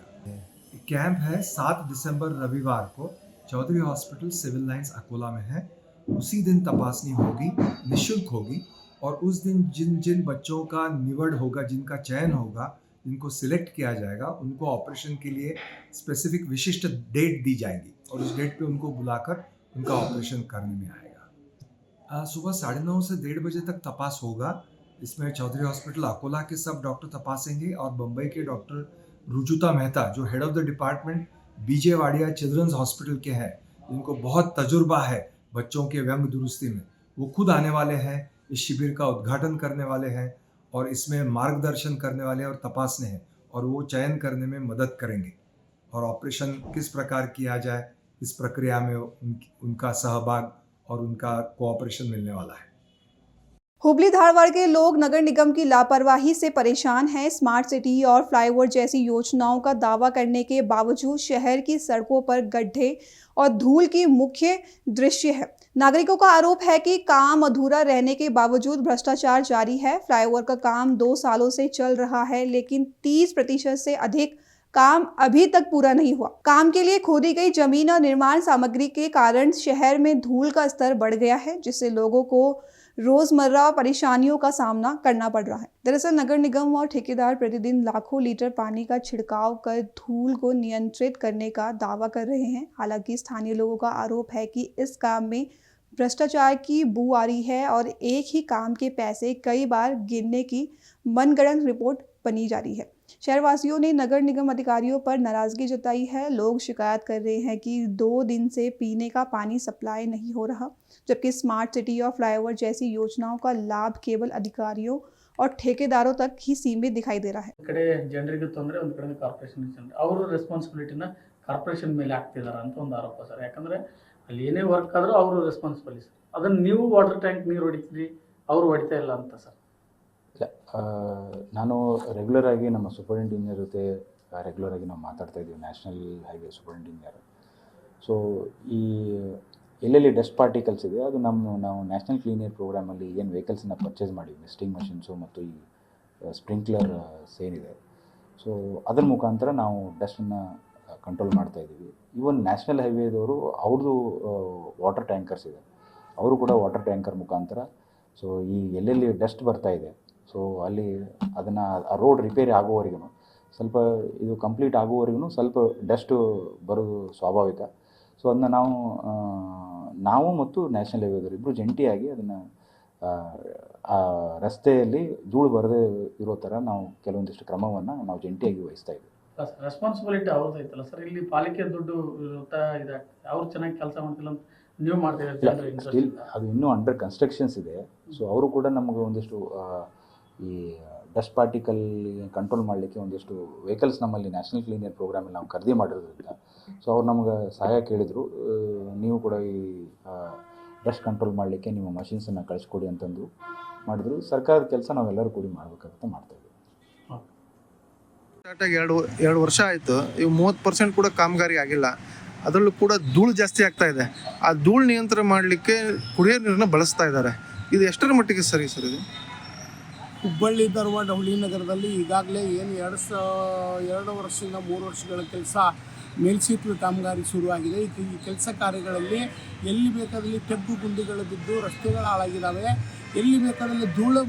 कैंप है 7 दिसंबर रविवार को Chaudhary hospital Civil Lines Akola में है। उसी दिन तपासनी होगी, निःशुल्क होगी और उस दिन जिन जिन बच्चों का निवड होगा, जिनका चयन होगा, जिनको सिलेक्ट किया जाएगा, उनको ऑपरेशन के लिए स्पेसिफिक विशिष्ट डेट दी जाएगी और उस डेट पे उनको बुलाकर उनका ऑपरेशन करने में आएगा। सुबह 9:30 से 1:30 बजे तक तपास होगा। इसमें चौधरी हॉस्पिटल अकोला के सब डॉक्टर तपासेंगे और बम्बई के डॉक्टर रुजुता मेहता जो head of the department BJ Wadia children's hospital के हैं, जिनको बहुत तजुर्बा है बच्चों के व्यंग दुरुस्ती में, वो खुद आने वाले हैं, इस शिविर का उद्घाटन करने वाले हैं और इसमें मार्गदर्शन करने वाले और तपासने हैं और वो चयन करने में मदद करेंगे और ऑपरेशन किस प्रकार किया जाए इस प्रक्रिया में उनका सहभाग और उनका कोऑपरेशन मिलने वाला है। हुबली धारवाड़ के लोग नगर निगम की लापरवाही से परेशान हैं। स्मार्ट सिटी और फ्लाईओवर जैसी योजनाओं का दावा करने के बावजूद शहर की सड़कों पर गड्ढे और धूल की मुख्य दृश्य है। नागरिकों का आरोप है कि काम अधूरा रहने के बावजूद भ्रष्टाचार जारी है। फ्लाईओवर का काम 2 सालों से चल रहा है लेकिन 30% से अधिक काम अभी तक पूरा नहीं हुआ। काम के लिए खोदी गई जमीन और निर्माण सामग्री के कारण शहर में धूल का स्तर बढ़ गया है, जिससे लोगों को रोजमर्रा परेशानियों का सामना करना पड़ रहा है। दरअसल नगर निगम और ठेकेदार प्रतिदिन लाखों लीटर पानी का छिड़काव कर धूल को नियंत्रित करने का दावा कर रहे हैं। हालांकि स्थानीय लोगों का आरोप है कि इस काम में भ्रष्टाचार की बू आ रही है और एक ही काम के पैसे कई बार गिनने की मनगढ़ंत रिपोर्ट बनी जा रही है। शहरवासियों ने नगर निगम अधिकारियों पर नाराजगी जताई है। लोग शिकायत कर रहे हैं कि 2 दिन से पीने का पानी सप्लाई नहीं हो रहा, जबकि स्मार्ट सिटी और फ्लाईओवर जैसी योजनाओं का लाभ केवल अधिकारियों और ठेकेदारों तक ही सीमित दिखाई दे रहा है। ಕಡೆ ಜನರಿಗೆ ತೊಂದರೆ, ಒಂದು ಕಡೆ ಕಾರ್ಪೊರೇಷನ್ ಜನರು ಅವರು ರೆಸ್ಪಾನ್ಸಿಬಿಲಿಟಿನ ಕಾರ್ಪೊರೇಷನ್ ಮೇಲೆ ಹಾಕ್ತಿದ್ದಾರೆ ಅಂತ ಒಂದು ಆರೋಪ ಸರ್. ಯಾಕಂದರೆ ಅಲ್ಲಿ ಏನೇ ವರ್ಕ್ ಆದರೂ ಅವರು ರೆಸ್ಪಾನ್ಸಿಬಲಿ ಸರ್. ಅದನ್ನು ನೀವು ವಾಟರ್ ಟ್ಯಾಂಕ್ ನೀರು ಹೊಡಿತೀರಿ, ಅವರು ಹೊಡಿತಾ ಇಲ್ಲ ಅಂತ ಸರ್. ಇಲ್ಲ, ನಾನು ರೆಗ್ಯುಲರ್ ಆಗಿ ನಮ್ಮ ಸೂಪರಿಂಟೆಂಡೆಂಟ್ ಇಂಜಿನಿಯರ್ ಜೊತೆ ರೆಗ್ಯುಲರ್ ಆಗಿ ನಾವು ಮಾತಾಡ್ತಾ ಇದ್ದೀವಿ, national highway superintendent engineer. So ಈ ಎಲ್ಲೆಲ್ಲಿ ಡಸ್ಟ್ ಪಾರ್ಟಿಕಲ್ಸ್ ಇದೆ ಅದು ನಾವು ನ್ಯಾಷನಲ್ ಕ್ಲೀನ್ ಏರ್ ಪ್ರೋಗ್ರಾಮಲ್ಲಿ ಏನು ವೆಹಿಕಲ್ಸನ್ನ ಪರ್ಚೇಸ್ ಮಾಡಿವಿ, ಮಿಸ್ಟಿಂಗ್ ಮಷಿನ್ಸು ಮತ್ತು ಈ ಸ್ಪ್ರಿಂಕ್ಲರ್ಸ್ ಏನಿದೆ, ಸೊ ಅದರ ಮುಖಾಂತರ ನಾವು ಡಸ್ಟನ್ನು ಕಂಟ್ರೋಲ್ ಮಾಡ್ತಾ ಇದ್ದೀವಿ. ಈವನ್ ನ್ಯಾಷನಲ್ ಹೈವೇದವರು ಅವ್ರದ್ದು ವಾಟರ್ ಟ್ಯಾಂಕರ್ಸ್ ಇದೆ, ಅವರು ಕೂಡ ವಾಟರ್ ಟ್ಯಾಂಕರ್ ಮುಖಾಂತರ ಸೊ ಈ ಎಲ್ಲೆಲ್ಲಿ ಡಸ್ಟ್ ಬರ್ತಾ ಇದೆ ಸೊ ಅಲ್ಲಿ ಅದನ್ನು ಆ ರೋಡ್ ರಿಪೇರಿ ಆಗೋವರೆಗೂ ಸ್ವಲ್ಪ ಇದು ಕಂಪ್ಲೀಟ್ ಆಗೋವರೆಗೂ ಸ್ವಲ್ಪ ಡಸ್ಟು ಬರೋದು ಸ್ವಾಭಾವಿಕ. ಸೊ ಅದನ್ನ ನಾವು ಮತ್ತು ನ್ಯಾಷನಲ್ ಹೈವೇದವರು ಇಬ್ಬರು ಜಂಟಿಯಾಗಿ ಅದನ್ನು ಆ ರಸ್ತೆಯಲ್ಲಿ ಧೂಳು ಬರದೇ ಇರೋ ಥರ ನಾವು ಕೆಲವೊಂದಿಷ್ಟು ಕ್ರಮವನ್ನು ನಾವು ಜಂಟಿಯಾಗಿ ವಹಿಸ್ತಾ ಇದ್ದೀವಿ. ರೆಸ್ಪಾನ್ಸಿಬಿಲಿಟಿ ಅವ್ರದ್ದು ಐತಲ್ಲ ಸರ್, ಇಲ್ಲಿ ಪಾಲಿಕೆ ದುಡ್ಡು ಇರುತ್ತಾ ಇದಾಗ್ತದೆ, ಅವ್ರು ಚೆನ್ನಾಗಿ ಕೆಲಸ ಮಾಡ್ತಿಲ್ಲ ಅಂತ ನೀವು ಮಾಡ್ತೀವಿ. ಸ್ಟಿಲ್ ಅದು ಇನ್ನೂ ಅಂಡರ್ ಕನ್ಸ್ಟ್ರಕ್ಷನ್ಸ್ ಇದೆ. ಸೊ ಅವರು ಕೂಡ ನಮಗೆ ಒಂದಿಷ್ಟು ಈ ಡಸ್ಟ್ ಪಾರ್ಟಿಕಲ್ ಕಂಟ್ರೋಲ್ ಮಾಡಲಿಕ್ಕೆ ಒಂದಿಷ್ಟು ವೆಹಿಕಲ್ಸ್ ನಮ್ಮಲ್ಲಿ ನ್ಯಾಷನಲ್ ಕ್ಲೀನ್ ಏರ್ ಪ್ರೋಗ್ರಾಮಲ್ಲಿ ನಾವು ಖರೀದಿ ಮಾಡಿರೋದ್ರಿಂದ ಸೊ ಅವ್ರು ನಮ್ಗೆ ಸಹಾಯ ಕೇಳಿದರು, ನೀವು ಕೂಡ ಈ ಡಸ್ಟ್ ಕಂಟ್ರೋಲ್ ಮಾಡಲಿಕ್ಕೆ ನಿಮ್ಮ ಮಷಿನ್ಸನ್ನು ಕಳಿಸ್ಕೊಡಿ ಅಂತಂದು ಮಾಡಿದ್ರು. ಸರ್ಕಾರದ ಕೆಲಸ ನಾವೆಲ್ಲರೂ ಕೂಡಿ ಮಾಡಬೇಕಾಗುತ್ತೆ, ಮಾಡ್ತಾಯಿದ್ದೀವಿ. ಸ್ಟಾರ್ಟಾಗಿ ಎರಡು ವರ್ಷ ಆಯಿತು, ಇವು 30% ಕೂಡ ಕಾಮಗಾರಿ ಆಗಿಲ್ಲ. ಅದರಲ್ಲೂ ಕೂಡ ಧೂಳು ಜಾಸ್ತಿ ಆಗ್ತಾ ಇದೆ. ಆ ಧೂಳು ನಿಯಂತ್ರಣ ಮಾಡಲಿಕ್ಕೆ ಕುಡಿಯೋ ನೀರನ್ನ ಬಳಸ್ತಾ ಇದ್ದಾರೆ. ಇದು ಎಷ್ಟರ ಮಟ್ಟಿಗೆ ಸರಿ ಸರ್? ಇದು ಹುಬ್ಬಳ್ಳಿ ಧಾರವಾಡ ಹುಳಿನಗರದಲ್ಲಿ ಈಗಾಗಲೇ ಏನು 2 ವರ್ಷದಿಂದ 3 ವರ್ಷಗಳ ಕೆಲಸ ಮೇಲ್ಸೇತುವೆ ಕಾಮಗಾರಿ ಶುರುವಾಗಿದೆ. ಈ ಕೆಲಸ ಕಾರ್ಯಗಳಲ್ಲಿ ಎಲ್ಲಿ ಬೇಕಾದಲ್ಲಿ ತೆಗ್ಗು ಗುಂಡಿಗಳು ಬಿದ್ದು ರಸ್ತೆಗಳು ಹಾಳಾಗಿದ್ದಾವೆ. ಎಲ್ಲಿ ಬೇಕಾದಲ್ಲಿ ಧೂಳು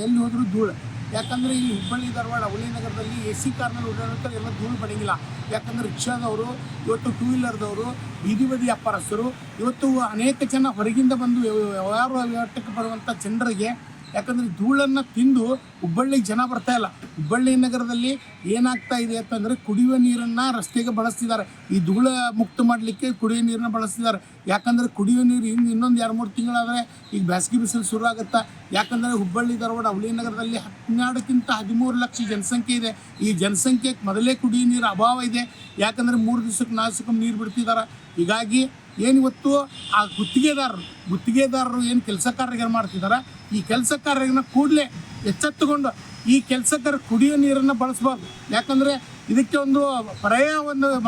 ಎಲ್ಲಿ ಹೋದರೂ ಧೂಳು. ಯಾಕಂದರೆ ಇಲ್ಲಿ ಹುಬ್ಬಳ್ಳಿ ಧಾರವಾಡ ಹುಳಿನಗರದಲ್ಲಿ AC ಕಾರ್ನಲ್ಲಿ ಓಡಾಡ್ತಾರೆ, ಎಲ್ಲ ಧೂಳು ಬಡಂಗಿಲ್ಲ. ಯಾಕಂದರೆ ರಿಕ್ಷಾದವರು, ಇವತ್ತು ಟೂ ವೀಲರ್ದವರು, ಬೀದಿ ಬದಿ ವ್ಯಾಪಾರಸ್ಥರು, ಇವತ್ತು ಅನೇಕ ಜನ ಹೊರಗಿಂದ ಬಂದು ವ್ಯವಹಾರಕ್ಕೆ ಬರುವಂಥ ಜನರಿಗೆ ಯಾಕಂದರೆ ಧೂಳನ್ನು ತಿಂದು ಹುಬ್ಬಳ್ಳಿಗೆ ಜನ ಬರ್ತಾ ಇಲ್ಲ. ಹುಬ್ಬಳ್ಳಿ ನಗರದಲ್ಲಿ ಏನಾಗ್ತಾ ಇದೆ ಅಂತಂದರೆ ಕುಡಿಯುವ ನೀರನ್ನು ರಸ್ತೆಗೆ ಬಳಸ್ತಿದ್ದಾರೆ. ಈ ಧೂಳ ಮುಕ್ತ ಮಾಡಲಿಕ್ಕೆ ಕುಡಿಯುವ ನೀರನ್ನ ಬಳಸ್ತಿದ್ದಾರೆ. ಯಾಕಂದರೆ ಕುಡಿಯುವ ನೀರು ಇನ್ನೊಂದು 2-3 ತಿಂಗಳಾದರೆ ಈಗ ಬೇಸಿಗೆ ಬಿಸಿಲು ಶುರು ಆಗುತ್ತಾ. ಯಾಕಂದರೆ ಹುಬ್ಬಳ್ಳಿ ಧಾರವಾಡ ಹುಳಿ ನಗರದಲ್ಲಿ 12ಕ್ಕಿಂತ 13 ಲಕ್ಷ ಜನಸಂಖ್ಯೆ ಇದೆ. ಈ ಜನಸಂಖ್ಯೆಗೆ ಮೊದಲೇ ಕುಡಿಯುವ ನೀರು ಅಭಾವ ಇದೆ. ಯಾಕಂದರೆ 3 ದಿವಸಕ್ಕೆ 4 ದಿವಸಕ್ಕೆ ನೀರು ಬಿಡ್ತಿದ್ದಾರೆ. ಹೀಗಾಗಿ ಏನಿವತ್ತು ಆ ಗುತ್ತಿಗೆದಾರರು ಏನು ಕೆಲಸ ಕಾರ್ಯಗಳು ಮಾಡ್ತಿದ್ದಾರೆ, ಈ ಕೆಲಸ ಕಾರ್ಯಗಳನ್ನ ಕೂಡಲೇ ಎಚ್ಚೆತ್ತುಕೊಂಡು ಈ ಕೆಲಸಗಾರ ಕುಡಿಯೋ ನೀರನ್ನು ಬಳಸಬಾರ್ದು. ಯಾಕಂದರೆ ಇದಕ್ಕೆ ಒಂದು ಪರ್ಯಾಯ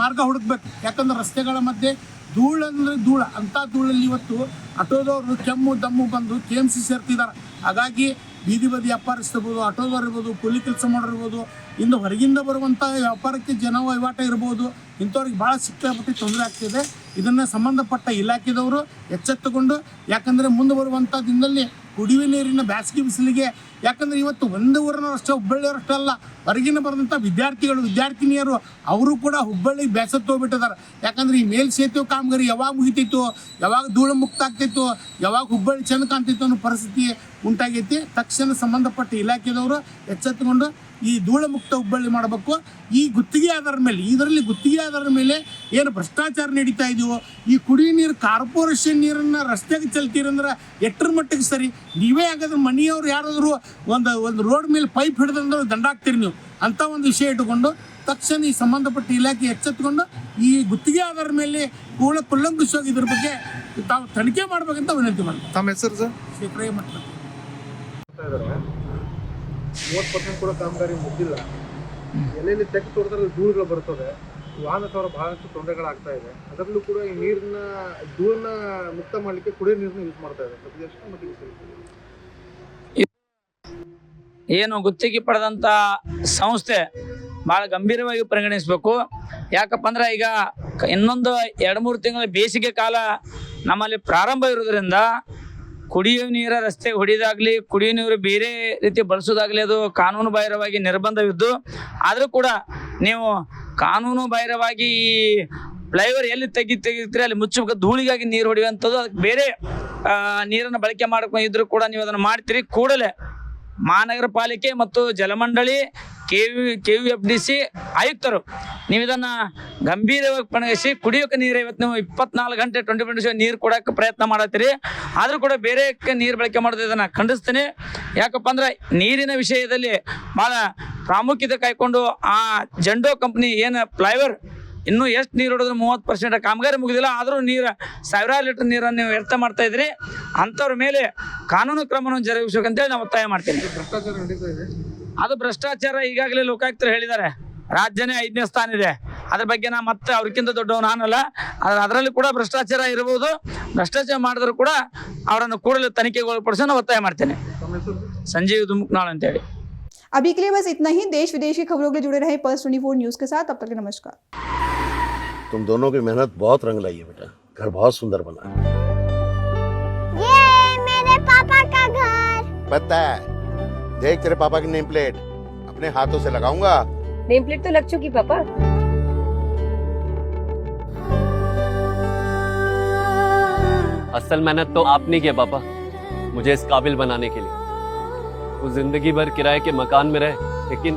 ಮಾರ್ಗ ಹುಡುಕ್ಬೇಕು. ಯಾಕಂದರೆ ರಸ್ತೆಗಳ ಮಧ್ಯೆ ಧೂಳು ಅಂಥ ಧೂಳಲ್ಲಿ ಇವತ್ತು ಆಟೋದವರು ಕೆಮ್ಮು ದಮ್ಮು ಬಂದು KMC ಸೇರ್ತಿದ್ದಾರೆ. ಹಾಗಾಗಿ ಬೀದಿ ಬದಿ ವ್ಯಾಪಾರಿಸ್ತಿರ್ಬೋದು, ಆಟೋದವ್ರು ಇರ್ಬೋದು, ಕೂಲಿ ಕೆಲಸ ಮಾಡೋರಿರ್ಬೋದು, ಇನ್ನು ಹೊರಗಿಂದ ಬರುವಂಥ ವ್ಯಾಪಾರಕ್ಕೆ ಜನ ವಹಿವಾಟ ಇರ್ಬೋದು, ಇಂಥವ್ರಿಗೆ ಭಾಳ ಸಿಕ್ಕಾಪಟ್ಟಿ ತೊಂದರೆ ಆಗ್ತಿದೆ. ಇದನ್ನು ಸಂಬಂಧಪಟ್ಟ ಇಲಾಖೆದವರು ಎಚ್ಚೆತ್ತುಕೊಂಡು, ಯಾಕಂದರೆ ಮುಂದೆ ಬರುವಂಥ ದಿನದಲ್ಲಿ ಕುಡಿಯುವ ನೀರಿನ ಬೇಸಿಗೆ ಬಿಸಿಲಿಗೆ, ಯಾಕಂದರೆ ಇವತ್ತು ಒಂದು ಊರಿನವರಷ್ಟೇ ಹುಬ್ಬಳ್ಳಿಯವರಷ್ಟೇ ಅಲ್ಲ, ಹೊರಗಿನ ಬರೆದಂಥ ವಿದ್ಯಾರ್ಥಿನಿಯರು ಅವರು ಕೂಡ ಹುಬ್ಬಳ್ಳಿಗೆ ಬೇಸತ್ತು ಹೋಗ್ಬಿಟ್ಟಿದ್ದಾರೆ. ಯಾಕಂದರೆ ಈ ಮೇಲ್ಸೇತುವೆ ಕಾಮಗಾರಿ ಯಾವಾಗ ಮುಗಿತಿತ್ತು, ಯಾವಾಗ ಧೂಳು ಮುಕ್ತ ಆಗ್ತಿತ್ತು, ಯಾವಾಗ ಹುಬ್ಬಳ್ಳಿ ಚೆಂದ ಕಾಣ್ತಿತ್ತು ಅನ್ನೋ ಪರಿಸ್ಥಿತಿ ಉಂಟಾಗೈತಿ. ತಕ್ಷಣ ಸಂಬಂಧಪಟ್ಟ ಇಲಾಖೆದವರು ಎಚ್ಚೆತ್ತುಕೊಂಡು ಈ ಧೂಳು ಮುಕ್ತ ಹುಬ್ಬಳ್ಳಿ ಮಾಡಬೇಕು. ಈ ಗುತ್ತಿಗೆ ಆಧಾರದ ಮೇಲೆ ಏನು ಭ್ರಷ್ಟಾಚಾರ ನಡೀತಾ ಇದೆಯೋ, ಈ ಕುಡಿಯೋ ನೀರು ಕಾರ್ಪೊರೇಷನ್ ನೀರನ್ನು ರಸ್ತೆಗೆ ಚೆಲ್ತೀರಂದ್ರೆ ಎಷ್ಟರ ಮಟ್ಟಿಗೆ ಸರಿ? ನೀವೇ ಹಾಗಾದ್ರೆ ಮನೆಯವ್ರು ಯಾರಾದರೂ ಒಂದು ರೋಡ್ ಮೇಲೆ ಪೈಪ್ ಹಿಡಿದಂದ್ರೆ ದಂಡ ಹಾಕ್ತೀರಿ ನೀವು. ಅಂಥ ಒಂದು ವಿಷಯ ಇಟ್ಟುಕೊಂಡು ತಕ್ಷಣ ಈ ಸಂಬಂಧಪಟ್ಟ ಇಲಾಖೆ ಎಚ್ಚೆತ್ತುಕೊಂಡು ಈ ಗುತ್ತಿಗೆ ಆಧಾರದ ಮೇಲೆ ಕುಲ್ಲಂಕುಷವಾಗಿ ಇದ್ರ ಬಗ್ಗೆ ತಾವು ತನಿಖೆ ಮಾಡ್ಬೇಕಂತ ವಿನಂತಿ ಮಾಡ್ತೀವಿ. ತಮ್ಮ ಹೆಸರು ಸರ್? ಶೇಖರಯ್ಯ ಮಠ. 30% ಕೂಡ ಕಾಮಗಾರಿ ಮುಗಿದಿಲ್ಲ. ಎಲ್ಲೆಲ್ಲಿ ತೆಗೆದು ತೋರಿದ್ರೆ ಧೂಳುಗಳು ಬರ್ತದೆ. ವಾಹನ ಸವಾರ ಬಹಳಷ್ಟು ತೊಂದರೆಗಳಾಗ್ತಾ ಇದೆ. ಅದರಲ್ಲೂ ಕೂಡ ಈ ನೀರನ್ನ ಧೂಳನ್ನ ಮುಕ್ತ ಮಾಡಲಿಕ್ಕೆ ಕುಡಿಯೋ ನೀರನ್ನ ಯೂಸ್ ಮಾಡ್ತಾ ಇದ್ದಾರೆ. ಎಷ್ಟು ಮಟ್ಟಿಗೆ ಸರಿ? ಏನು ಗುತ್ತಿಗೆ ಪಡೆದಂಥ ಸಂಸ್ಥೆ ಭಾಳ ಗಂಭೀರವಾಗಿ ಪರಿಗಣಿಸಬೇಕು. ಯಾಕಪ್ಪ ಅಂದ್ರೆ ಈಗ ಇನ್ನೊಂದು 2-3 ತಿಂಗಳ ಬೇಸಿಗೆ ಕಾಲ ನಮ್ಮಲ್ಲಿ ಪ್ರಾರಂಭ ಇರೋದ್ರಿಂದ ಕುಡಿಯೋ ನೀರ ರಸ್ತೆಗೆ ಹೊಡಿದಾಗಲಿ, ಕುಡಿಯೋ ನೀರು ಬೇರೆ ರೀತಿ ಬಳಸೋದಾಗಲಿ ಅದು ಕಾನೂನು ಬಾಹಿರವಾಗಿ ನಿರ್ಬಂಧವಿದ್ದು, ಆದರೂ ಕೂಡ ನೀವು ಕಾನೂನು ಬಾಹಿರವಾಗಿ ಈ ಫ್ಲೈಓವರ್ ಎಲ್ಲಿ ತೆಗಿತೀರಿ ಅಲ್ಲಿ ಮುಚ್ಚಬೇಕು. ಧೂಳಿಗಾಗಿ ನೀರು ಹೊಡೆಯುವಂಥದ್ದು, ಅದಕ್ಕೆ ಬೇರೆ ನೀರನ್ನು ಬಳಕೆ ಮಾಡ್ಕೊಂಡು ಇದ್ರೂ ಕೂಡ ನೀವು ಅದನ್ನು ಮಾಡ್ತೀರಿ. ಕೂಡಲೇ ಮಹಾನಗರ ಪಾಲಿಕೆ ಮತ್ತು ಜಲಮಂಡಳಿ KUFDC ಆಯುಕ್ತರು ನೀವು ಇದನ್ನು ಗಂಭೀರವಾಗಿ ಪರಿಗಣಿಸಿ ಕುಡಿಯೋಕೆ ನೀರು ಇವತ್ತು ನೀವು 24 ಗಂಟೆ 24 ನೀರು ಕೊಡೋಕೆ ಪ್ರಯತ್ನ ಮಾಡತ್ತೀರಿ. ಆದರೂ ಕೂಡ ಬೇರೆ ನೀರು ಬಳಕೆ ಮಾಡೋದು ಇದನ್ನು ಖಂಡಿಸ್ತೀನಿ. ಯಾಕಪ್ಪ ಅಂದ್ರೆ ನೀರಿನ ವಿಷಯದಲ್ಲಿ ಭಾಳ ಪ್ರಾಮುಖ್ಯತೆ ಕಾಯ್ಕೊಂಡು ಆ ಜಂಡೋ ಕಂಪ್ನಿ ಏನು ಫ್ಲೈವರ್ ಇನ್ನೂ ಎಷ್ಟು ನೀರು ಹೊಡೆದ್ರು 30% ಕಾಮಗಾರಿ ಮುಗಿದಿಲ್ಲ, ಆದರೂ ನೀರು ಸಾವಿರಾರು ಲೀಟರ್ ನೀರನ್ನು ನೀವು ವ್ಯರ್ಥ ಮಾಡ್ತಾ ಇದ್ರಿ. ಅಂಥವ್ರ ಮೇಲೆ ಕಾನೂನು ಕ್ರಮವನ್ನು ಜರುಗಿಸಬೇಕಂತೇಳಿ ನಾವು ಒತ್ತಾಯ ಮಾಡ್ತೀನಿ. ಅದು ಭ್ರಷ್ಟಾಚಾರ ಈಗಾಗಲೇ ಲೋಕಾಯುಕ್ತರು ಹೇಳಿದ್ದಾರೆ. ರಾಜ್ಯನೇ 5ನೇ ಸ್ಥಾನ ಇದೆ. ಅದ್ರ ಬಗ್ಗೆ ನಾ ಮತ್ತೆ ಅವ್ರಿಗಿಂತ ದೊಡ್ಡವ ನಾನಲ್ಲ. ಅದರಲ್ಲಿ ಕೂಡ ಭ್ರಷ್ಟಾಚಾರ ಇರಬಹುದು. ಭ್ರಷ್ಟಾಚಾರ ಮಾಡಿದ್ರು ಕೂಡ ಅವರನ್ನು ಕೂಡಲೇ ತನಿಖೆಗೆ ಒಳಪಡಿಸೋ ನಾವು ಒತ್ತಾಯ ಮಾಡ್ತೇನೆ. ಸಂಜೀವ್ ದುಮ್ಕನಾಳ್ ಅಂತೇಳಿ. अभी के लिए बस इतना ही। देश विदेश की खबरों के लिए जुड़े रहे पल्स 24 न्यूज के साथ। तब तक के नमस्कार। तुम दोनों की मेहनत बहुत रंग लाई है बेटा, घर बहुत सुंदर बना है। ये मेरे पापा का घर। पता है, देख तेरे पापा की नेम प्लेट अपने हाथों से लगाऊंगा। नेम प्लेट तो लग चुकी पापा। असल मेहनत तो आपने की है पापा, मुझे इस काबिल बनाने के लिए। वो जिंदगी भर किराए के मकान में रहे, लेकिन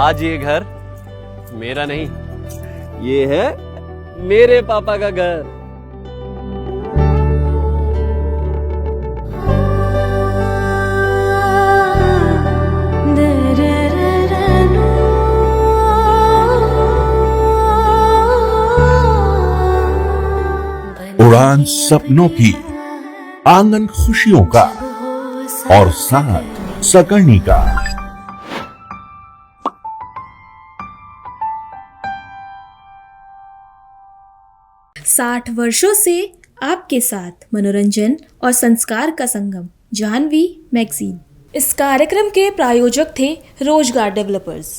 आज ये घर मेरा नहीं, ये है मेरे पापा का घर। उड़ान सपनों की, आंगन खुशियों का और साथ सकर्णी का। 60 वर्षों से आपके साथ मनोरंजन और संस्कार का संगम, जाह्नवी मैगजीन। इस कार्यक्रम के प्रायोजक थे रोजगार डेवलपर्स।